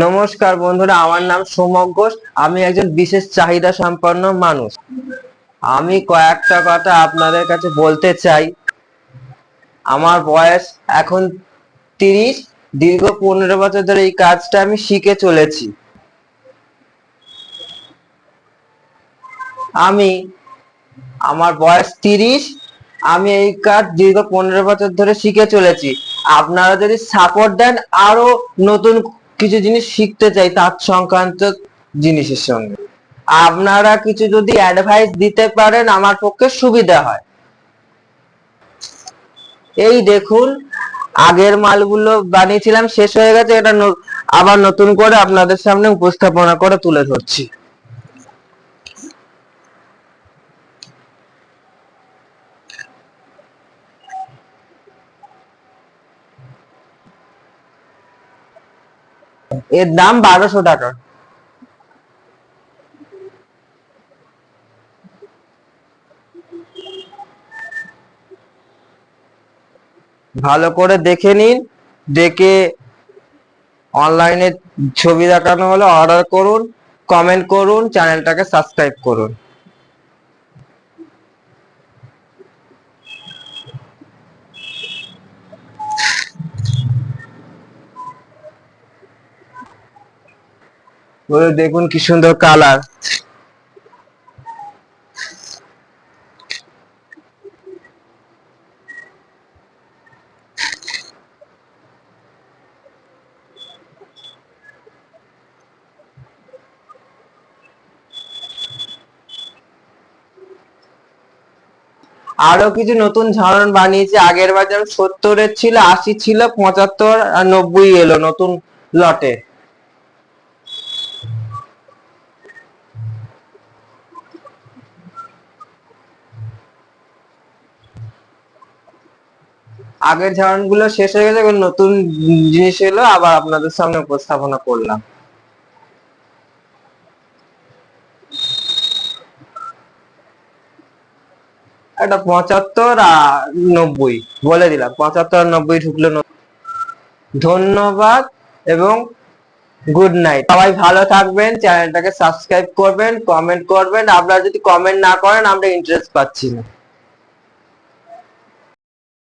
নমস্কার বন্ধুরা, আমার নাম সোমক ঘোষ। আমি একজন বিশেষ চাহিদা সম্পন্ন মানুষ। আমি কয়েকটা কথা আপনাদের কাছে বলতে চাই। আমার বয়স এখন 30। দীর্ঘ 15 বছর ধরে এই কাজটা আমি শিখে চলেছি। আমার বয়স 30। আমি এই কাজ দীর্ঘ 15 বছর ধরে শিখে চলেছি। আপনারা যদি সাপোর্ট দেন, আরো নতুন কিছু জিনিস শিখতে চাই তার সংক্রান্ত জিনিসের সঙ্গে। আপনারা কিছু যদি অ্যাডভাইস দিতে পারেন আমার পক্ষে সুবিধা হয়। এই দেখুন, আগের মালগুলো বানিয়েছিলাম, শেষ হয়ে গেছে। এটা আবার নতুন করে আপনাদের সামনে উপস্থাপনা করে তুলে ধরছি। এর দাম 1200 টাকা। ভালো করে দেখে নিন। দেখে অনলাইনে ছবি দেখানো হলে অর্ডার করুন, কমেন্ট করুন, চ্যানেলটাকে সাবস্ক্রাইব করুন। দেখুন কি সুন্দর কালার। আরো কিছু নতুন ধরন বানিয়েছি। আগের বার যেমন 70-এর ছিল, 80 ছিল, 75 আর 90 এলো নতুন লটে। আগের ধরনগুলো শেষ হয়ে গেছে, এবার নতুন জিনিস এলো, আবার আপনাদের সামনে উপস্থাপনা করলাম। এটা 75 আর 90 বলে দিলাম। 75 আর 90 ঢুকলো। ধন্যবাদ এবং গুড নাইট। সবাই ভালো থাকবেন, চ্যানেলটাকে সাবস্ক্রাইব করবেন, কমেন্ট করবেন। আপনারা যদি কমেন্ট না করেন আমরা ইন্টারেস্ট পাচ্ছি না।